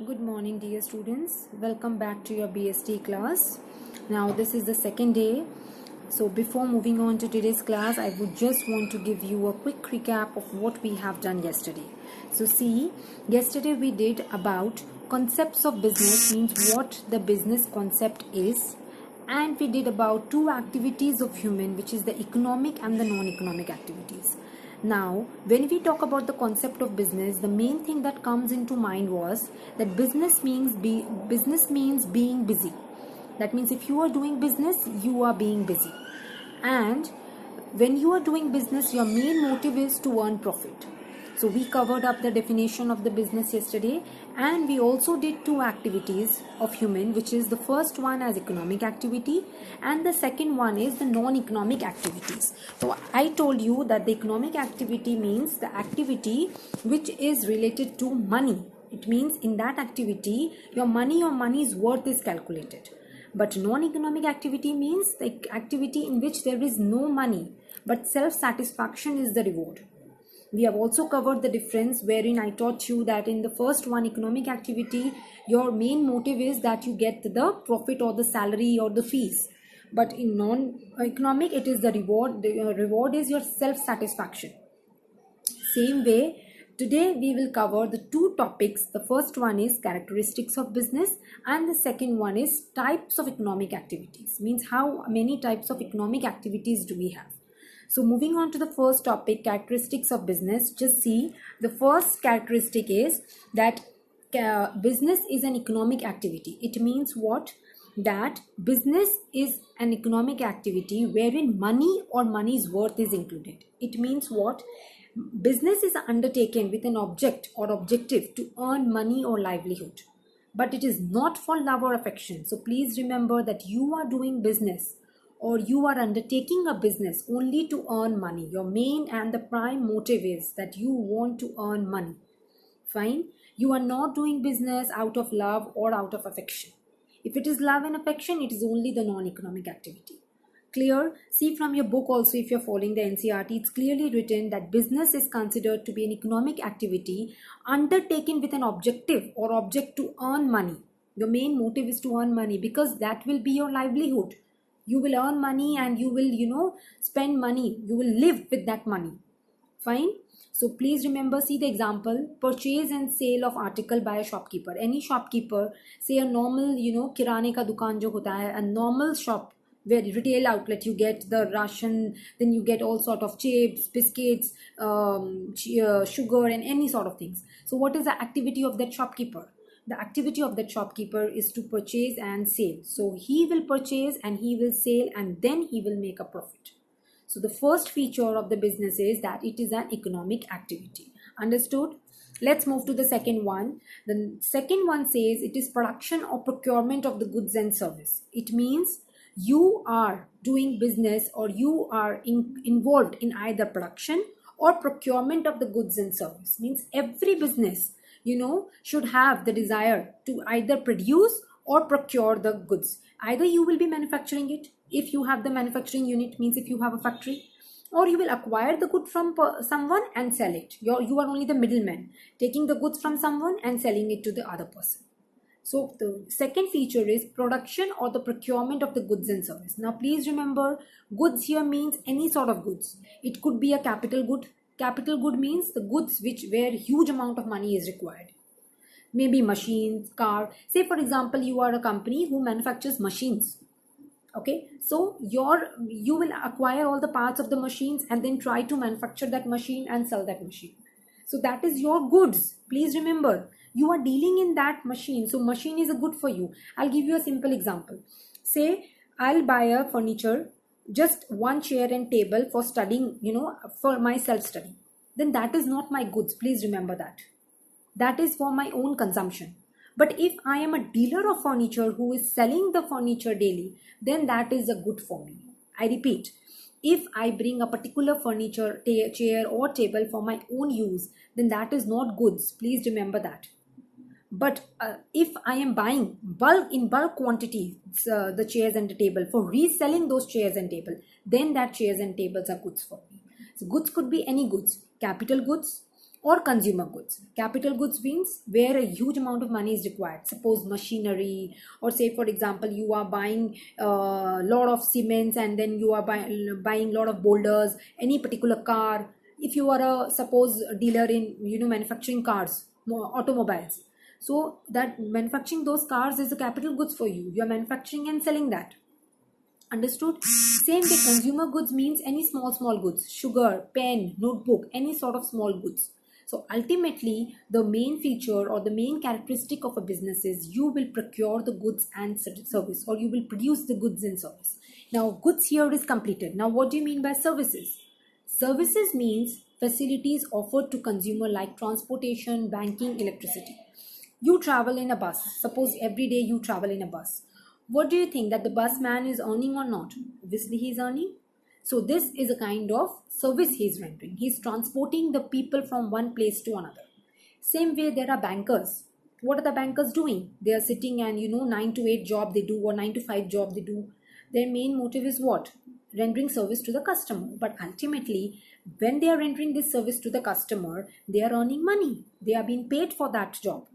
Good morning, dear students. Welcome back to your BST class. Now, this is the second day. So, before moving on to today's class, I would just want to give you a quick recap of what we have done yesterday. So, see, yesterday we did about concepts of business, means what the business concept is, and we did about two activities of human, which is the economic and the non-economic activities. Now, when we talk about the concept of business, the main thing that comes into mind was that business means being busy. That means if you are doing business, you are being busy. And when you are doing business, your main motive is to earn profit. So we covered up the definition of the business yesterday, and we also did two activities of human, which is the first one as economic activity and the second one is the non-economic activities. So I told you that the economic activity means the activity which is related to money. It means in that activity, your money's worth is calculated. But non-economic activity means the activity in which there is no money, but self-satisfaction is the reward. We have also covered the difference wherein I taught you that in the first one, economic activity, your main motive is that you get the profit or the salary or the fees. But in non-economic, it is the reward. The reward is your self-satisfaction. Same way, today we will cover the two topics. The first one is characteristics of business and the second one is types of economic activities. Means how many types of economic activities do we have. So moving on to the first topic, characteristics of business, just see the first characteristic is that business is an economic activity. It means what? That business is an economic activity wherein money or money's worth is included. It means what? Business is undertaken with an object or objective to earn money or livelihood. But it is not for love or affection. So please remember that you are doing business or you are undertaking a business only to earn money. Your main and the prime motive is that you want to earn money. Fine. You are not doing business out of love or out of affection. If it is love and affection, it is only the non-economic activity. Clear? See from your book also, if you're following the NCERT, it's clearly written that business is considered to be an economic activity undertaken with an objective or object to earn money. Your main motive is to earn money because that will be your livelihood. You will earn money and you will, spend money. You will live with that money. Fine. So please remember, see the example, purchase and sale of article by a shopkeeper. Any shopkeeper, say a normal, kirane ka dukaan jo hota hai, a normal shop where retail outlet, you get the ration, then you get all sort of chips, biscuits, sugar and any sort of things. So what is the activity of that shopkeeper? The activity of that shopkeeper is to purchase and sell. So he will purchase and he will sell and then he will make a profit. So the first feature of the business is that it is an economic activity. Understood? Let's move to the second one. The second one says it is production or procurement of the goods and service. It means you are doing business or you are involved in either production or procurement of the goods and service. Means every business should have the desire to either produce or procure the goods. Either you will be manufacturing it if you have the manufacturing unit, means if you have a factory, or you will acquire the good from someone and sell it. You are only the middleman, taking the goods from someone and selling it to the other person. So the second feature is production or the procurement of the goods and service. Now please remember, goods here means any sort of goods. It could be a capital good. Capital good means the goods where huge amount of money is required. Maybe machines, car. Say for example, you are a company who manufactures machines. Okay, so you will acquire all the parts of the machines and then try to manufacture that machine and sell that machine. So that is your goods. Please remember, you are dealing in that machine. So machine is a good for you. I'll give you a simple example. Say I'll buy a furniture, just one chair and table for studying, for my self-study. Then that is not my goods. Please remember that. That is for my own consumption. But if I am a dealer of furniture who is selling the furniture daily, then that is a good for me. I repeat, if I bring a particular furniture, chair or table for my own use, then that is not goods. Please remember that. But if I am buying in bulk quantity the chairs and the table for reselling those chairs and table, then that chairs and tables are goods for me. So goods could be any goods, capital goods, or consumer goods. Capital goods means where a huge amount of money is required. Suppose machinery, or say for example you are buying a lot of cements, and then you are buying a lot of boulders, any particular car. If you are a suppose a dealer in manufacturing cars, automobiles, so that manufacturing those cars is a capital goods for you. You are manufacturing and selling that. Understood? Same way, consumer goods means any small goods, sugar, pen, notebook, any sort of small goods. So ultimately, the main feature or the main characteristic of a business is you will procure the goods and service, or you will produce the goods and service. Now, goods here is completed. Now, what do you mean by services? Services means facilities offered to consumer like transportation, banking, electricity. You travel in a bus. Suppose every day you travel in a bus. What do you think, that the bus man is earning or not? Obviously he is earning. So this is a kind of service he is rendering. He is transporting the people from one place to another. Same way, there are bankers. What are the bankers doing? They are sitting and 9 to 8 job they do, or 9 to 5 job they do. Their main motive is what? Rendering service to the customer. But ultimately, when they are rendering this service to the customer, they are earning money. They are being paid for that job.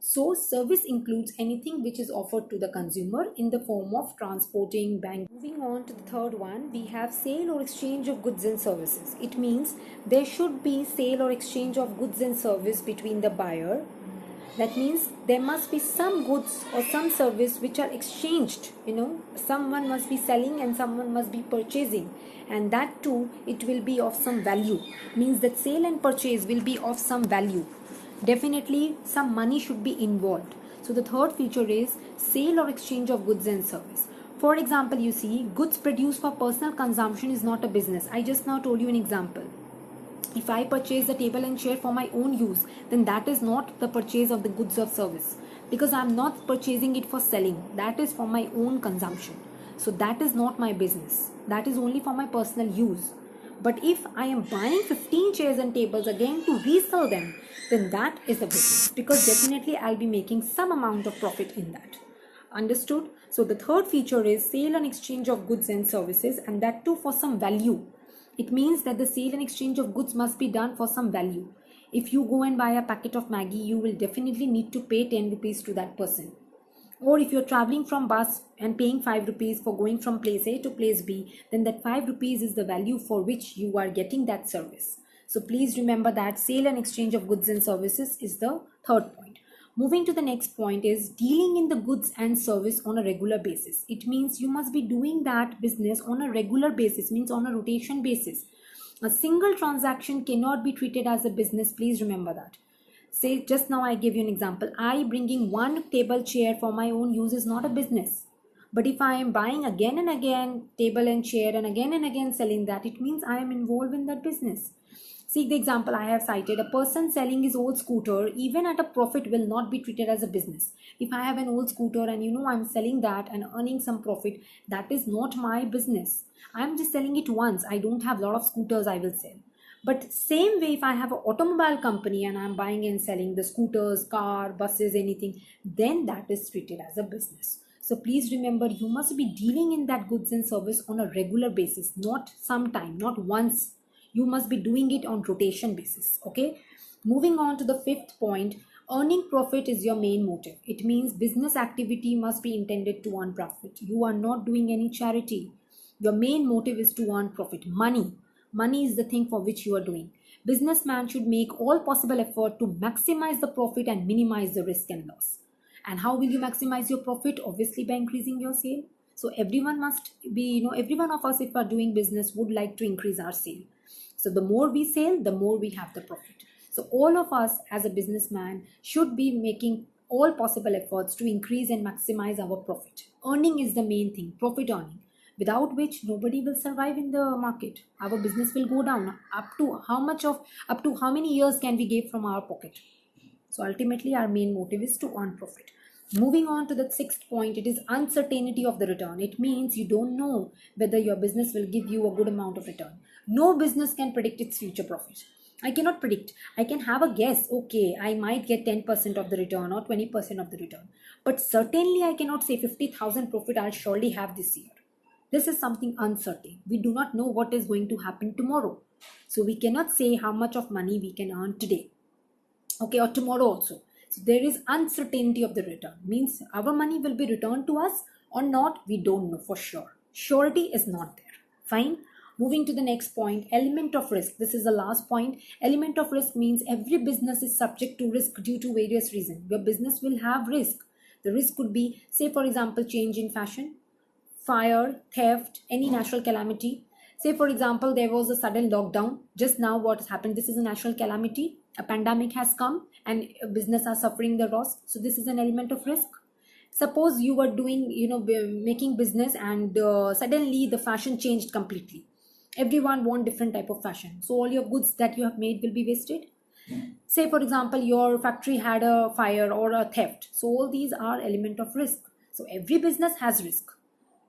So service includes anything which is offered to the consumer in the form of transporting, bank. Moving on to the third one, we have sale or exchange of goods and services. It means there should be sale or exchange of goods and service between the buyer. That means there must be some goods or some service which are exchanged. Someone must be selling and someone must be purchasing, and that too, it will be of some value. Means that sale and purchase will be of some value. Definitely some money should be involved. So the third feature is sale or exchange of goods and service. For example, you see, goods produced for personal consumption is not a business. I just now told you an example. If I purchase the table and chair for my own use, then that is not the purchase of the goods of service, because I am not purchasing it for selling. That is for my own consumption. So that is not my business. That is only for my personal use. But if I am buying 15 chairs and tables again to resell them, then that is a business, because definitely I'll be making some amount of profit in that. Understood? So the third feature is sale and exchange of goods and services, and that too for some value. It means that the sale and exchange of goods must be done for some value. If you go and buy a packet of Maggi, you will definitely need to pay 10 rupees to that person. Or if you're traveling from bus and paying 5 rupees for going from place A to place B, then that 5 rupees is the value for which you are getting that service. So please remember that sale and exchange of goods and services is the third point. Moving to the next point is dealing in the goods and service on a regular basis. It means you must be doing that business on a regular basis, means on a rotation basis. A single transaction cannot be treated as a business. Please remember that. Say just now I gave you an example. I bringing one table chair for my own use is not a business. But if I am buying again and again table and chair and again selling that, it means I am involved in that business. See the example I have cited. A person selling his old scooter, even at a profit, will not be treated as a business. If I have an old scooter and I'm selling that and earning some profit, that is not my business. I am just selling it once. I don't have a lot of scooters I will sell. But same way, if I have an automobile company and I'm buying and selling the scooters, car, buses, anything, then that is treated as a business. So please remember, you must be dealing in that goods and service on a regular basis, not sometime, not once. You must be doing it on rotation basis. Okay. Moving on to the fifth point, earning profit is your main motive. It means business activity must be intended to earn profit. You are not doing any charity. Your main motive is to earn profit. Money is the thing for which you are doing. Businessman should make all possible effort to maximize the profit and minimize the risk and loss. And how will you maximize your profit? Obviously by increasing your sale. So everyone must be, every one of us, if we are doing business, would like to increase our sale. So the more we sell, the more we have the profit. So all of us as a businessman should be making all possible efforts to increase and maximize our profit. Earning is the main thing, profit earning, without which nobody will survive in the market. Our business will go down. Up to how many years can we give from our pocket? So ultimately our main motive is to earn profit. Moving on to the sixth point, it is uncertainty of the return. It means you don't know whether your business will give you a good amount of return. No business can predict its future profit. I cannot predict. I can have a guess. Okay, I might get 10% of the return or 20% of the return. But certainly I cannot say 50,000 profit I'll surely have this year. This is something uncertain. We do not know what is going to happen tomorrow. So we cannot say how much of money we can earn today. okay, or tomorrow also. So there is uncertainty of the return, means our money will be returned to us or not, we don't know for sure. Surety is not there. Fine. Moving to the next point, element of risk. This is the last point. Element of risk means every business is subject to risk due to various reasons. Your business will have risk. The risk could be, say for example, change in fashion, fire, theft, any natural calamity. Say, for example, there was a sudden lockdown. Just now, what has happened? This is a natural calamity. A pandemic has come and business are suffering the loss. So, this is an element of risk. Suppose you were doing, making business and suddenly the fashion changed completely. Everyone want different type of fashion. So, all your goods that you have made will be wasted. Say, for example, your factory had a fire or a theft. So, all these are element of risk. So, every business has risk,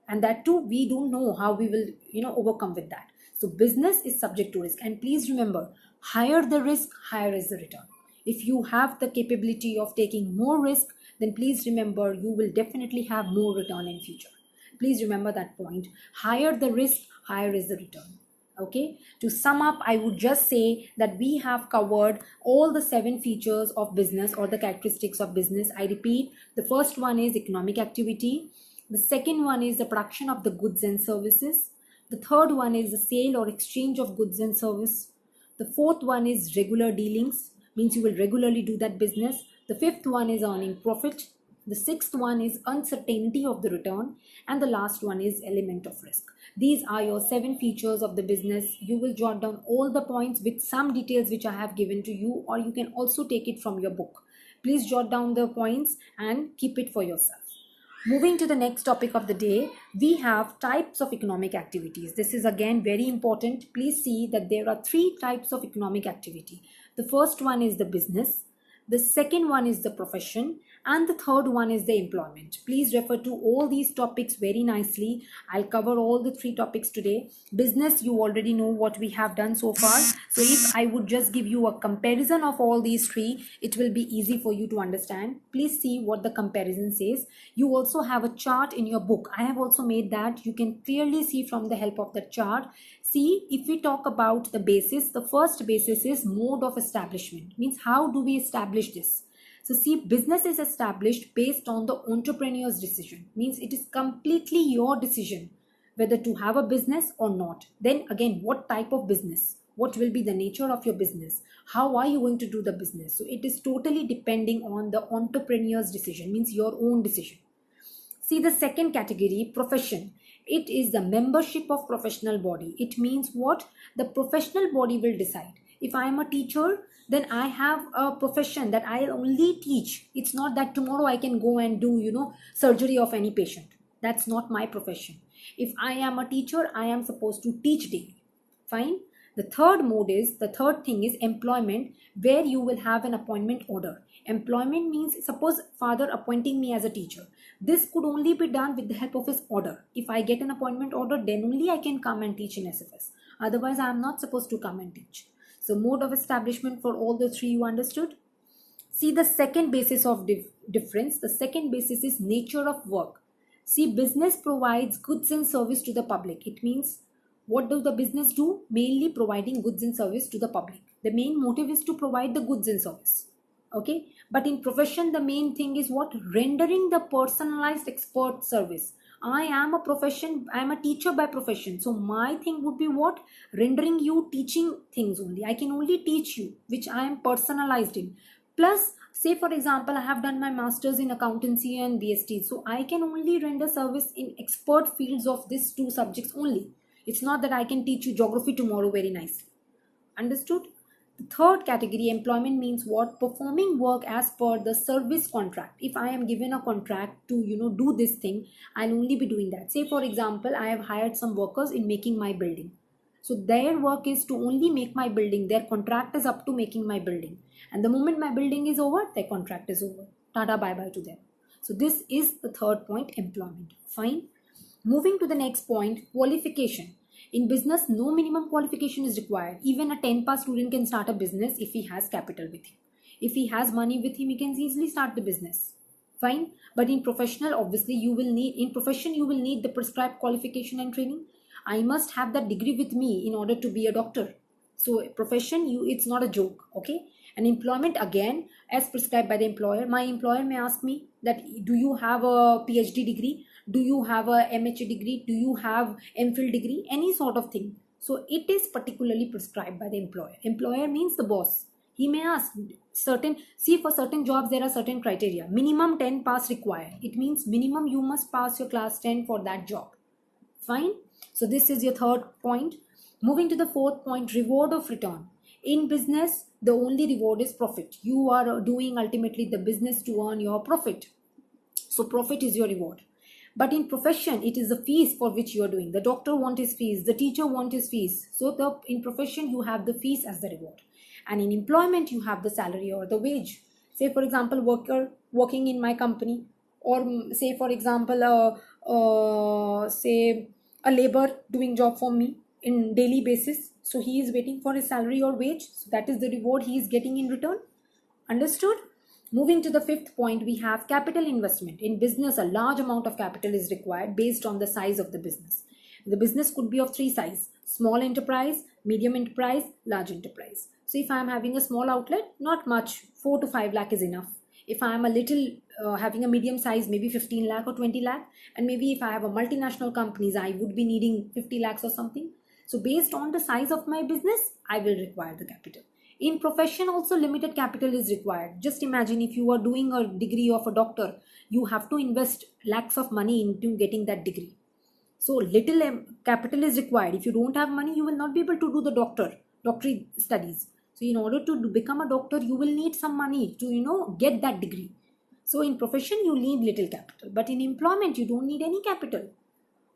and that too we don't know how we will overcome with that. So business is subject to risk, and please remember, higher the risk, higher is the return. If you have the capability of taking more risk, then please remember you will definitely have more return in future. Please remember that point. Higher the risk, higher is the return. Okay, to sum up, I would just say that we have covered all the 7 features of business or the characteristics of business. I repeat, the first one is economic activity, the second one is the production of the goods and services, the third one is the sale or exchange of goods and service, the fourth one is regular dealings, means you will regularly do that business, the fifth one is earning profit, the sixth one is uncertainty of the return, and the last one is element of risk. These are your 7 features of the business. You will jot down all the points with some details which I have given to you, or you can also take it from your book. Please jot down the points and keep it for yourself. Moving to the next topic of the day, we have types of economic activities. This is again very important. Please see that there are 3 types of economic activity. The first one is the business, the second one is the profession, and the third one is the employment. Please refer to all these topics very nicely. I'll cover all the 3 topics today. Business, you already know what we have done so far. So if I would just give you a comparison of all these 3, it will be easy for you to understand. Please see what the comparison says. You also have a chart in your book. I have also made that. You can clearly see from the help of the chart. See, if we talk about the basis, the first basis is mode of establishment. Means how do we establish this? So see, business is established based on the entrepreneur's decision. Means it is completely your decision whether to have a business or not. Then again, what type of business? What will be the nature of your business? How are you going to do the business? So it is totally depending on the entrepreneur's decision, means your own decision. See the second category, profession. It is the membership of professional body. It means what? The professional body will decide. If I am a teacher, then I have a profession that I only teach. It's not that tomorrow I can go and do, surgery of any patient. That's not my profession. If I am a teacher, I am supposed to teach daily. Fine. The third thing is employment, where you will have an appointment order. Employment means, suppose father appointing me as a teacher. This could only be done with the help of his order. If I get an appointment order, then only I can come and teach in SFS. Otherwise, I am not supposed to come and teach. So mode of establishment for all the 3 you understood. See the second basis of difference. The second basis is nature of work. See, business provides goods and service to the public. It means, what does the business do? Mainly providing goods and service to the public. The main motive is to provide the goods and service. Okay. But in profession, the main thing is what? Rendering the personalized expert service. I am a teacher by profession. So my thing would be what? Rendering you teaching things only. I can only teach you, which I am personalized in. Plus, say for example, I have done my masters in accountancy and BST. So I can only render service in expert fields of these 2 subjects only. It's not that I can teach you geography tomorrow very nicely. Understood? The third category, employment, means what? Performing work as per the service contract. If I am given a contract to do this thing, I'll only be doing that. Say for example, I have hired some workers in making my building. So their work is to only make my building. Their contract is up to making my building. And the moment my building is over, their contract is over. Tata bye-bye to them. So this is the third point, employment. Fine. Moving to the next point, qualification. In business, no minimum qualification is required. Even a 10 pass student can start a business if he has capital with him. If he has money with him, he can easily start the business. Fine. But in professional, obviously, you will need the prescribed qualification and training. I must have that degree with me in order to be a doctor. So profession, it's not a joke. Okay. And employment, again, as prescribed by the employer. My employer may ask me that, do you have a PhD degree? Do you have a MHA degree? Do you have MPhil degree? Any sort of thing. So it is particularly prescribed by the employer. Employer means the boss. He may ask certain, see, for certain jobs there are certain criteria. Minimum 10 pass required. It means minimum you must pass your class 10 for that job. Fine. So this is your third point. Moving to the fourth point, reward of return. In business, the only reward is profit. You are doing ultimately the business to earn your profit. So profit is your reward. But in profession, it is the fees for which you are doing. The doctor wants his fees, the teacher wants his fees. So in profession, you have the fees as the reward. And in employment, you have the salary or the wage. Say, for example, worker working in my company, or say, for example, say a labor doing job for me in daily basis. So he is waiting for his salary or wage. So that is the reward he is getting in return. Understood? Moving to the fifth point, we have capital investment. In business, a large amount of capital is required based on the size of the business. The business could be of three sizes: small enterprise, medium enterprise, large enterprise. So if I am having a small outlet, not much, 4 to 5 lakh is enough. If I am a little having a medium size, maybe 15 lakh or 20 lakh. And maybe if I have a multinational companies, I would be needing 50 lakhs or something. So based on the size of my business, I will require the capital. In profession also, limited capital is required. Just imagine, if you are doing a degree of a doctor, you have to invest lakhs of money into getting that degree. So little capital is required. If you don't have money, you will not be able to do the doctorate studies. So in order to become a doctor, you will need some money to, get that degree. So in profession, you need little capital. But in employment, you don't need any capital.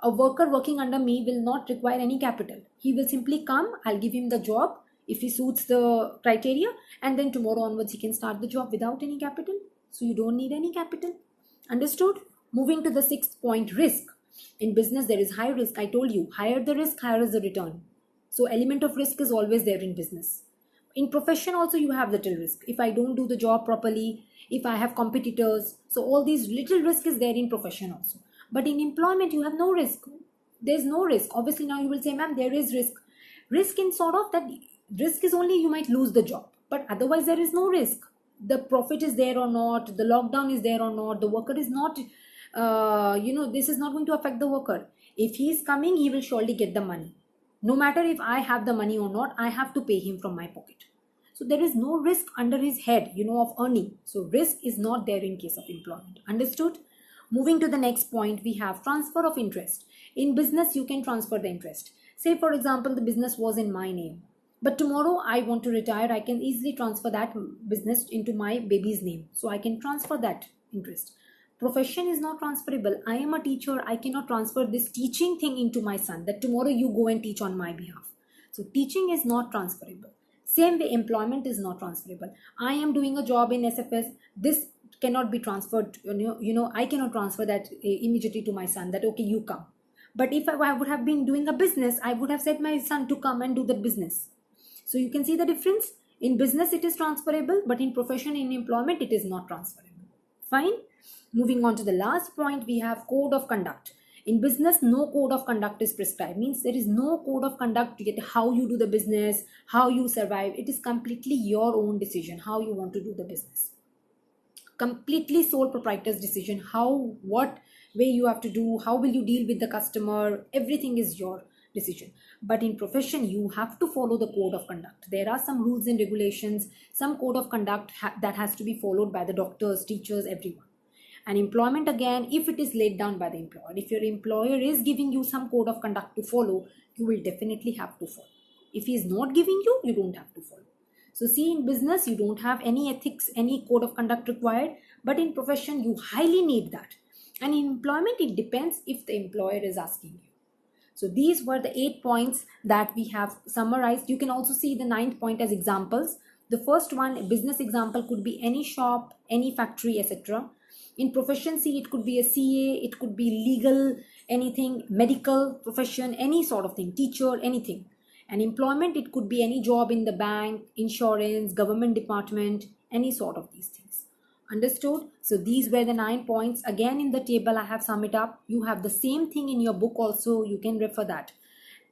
A worker working under me will not require any capital. He will simply come, I'll give him the job if he suits the criteria, and then tomorrow onwards he can start the job without any capital. So you don't need any capital. Understood? Moving to the sixth point, risk. In business, there is high risk. I told you, higher the risk, higher is the return. So element of risk is always there in business. In profession also, you have little risk. If I don't do the job properly, if I have competitors, so all these little risk is there in profession also. But in employment, you have no risk. There's no risk. Obviously, now you will say, ma'am, there is risk. Risk in sort of that, risk is only you might lose the job. But otherwise, there is no risk. The profit is there or not, the lockdown is there or not, the worker is not, this is not going to affect the worker. If he is coming, he will surely get the money. No matter if I have the money or not, I have to pay him from my pocket. So there is no risk under his head, of earning. So risk is not there in case of employment. Understood? Moving to the next point, we have transfer of interest. In business, you can transfer the interest. Say, for example, the business was in my name, but tomorrow I want to retire. I can easily transfer that business into my baby's name. So I can transfer that interest. Profession is not transferable. I am a teacher. I cannot transfer this teaching thing into my son, that tomorrow you go and teach on my behalf. So teaching is not transferable. Same way, employment is not transferable. I am doing a job in SFS. This cannot be transferred. I cannot transfer that immediately to my son, that okay, you come. But if I would have been doing a business, I would have said my son to come and do the business. So you can see the difference. In business, it is transferable, but in profession, in employment, it is not transferable. Fine. Moving on to the last point, we have code of conduct. In business, no code of conduct is prescribed. Means there is no code of conduct to get how you do the business, how you survive. It is completely your own decision, how you want to do the business. Completely sole proprietor's decision, what way you have to do, how will you deal with the customer, everything is your decision. But in profession, you have to follow the code of conduct. There are some rules and regulations, some code of conduct that has to be followed by the doctors, teachers, everyone. And employment, again, if it is laid down by the employer, if your employer is giving you some code of conduct to follow, you will definitely have to follow. If he is not giving you, you don't have to follow. So see, in business, you don't have any ethics, any code of conduct required, but in profession, you highly need that. And in employment, it depends if the employer is asking you. So these were the 8 points that we have summarized. You can also see the 9th point as examples. The first one, a business example, could be any shop, any factory, etc. In profession, see, it could be a CA, it could be legal, anything, medical profession, any sort of thing, teacher, anything. And employment, it could be any job in the bank, insurance, government department, any sort of these things. Understood? So these were the 9 points. Again, in the table, I have summed it up. You have the same thing in your book also. You can refer that.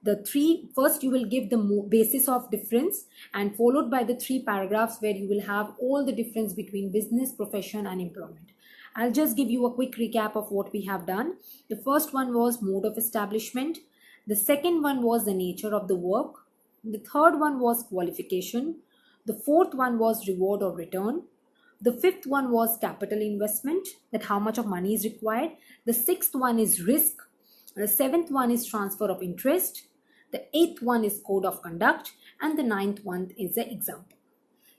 The three, first you will give the basis of difference, and followed by the 3 paragraphs where you will have all the difference between business, profession and employment. I'll just give you a quick recap of what we have done. The first one was mode of establishment. The second one was the nature of the work. The third one was qualification. The fourth one was reward or return. The fifth one was capital investment, that how much of money is required. The sixth one is risk. The seventh one is transfer of interest. The eighth one is code of conduct. And the ninth one is the example.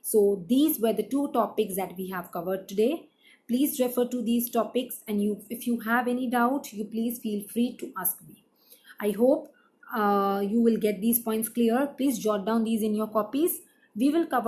So these were the 2 topics that we have covered today. Please refer to these topics, and if you have any doubt, you please feel free to ask me. I hope you will get these points clear. Please jot down these in your copies. We will cover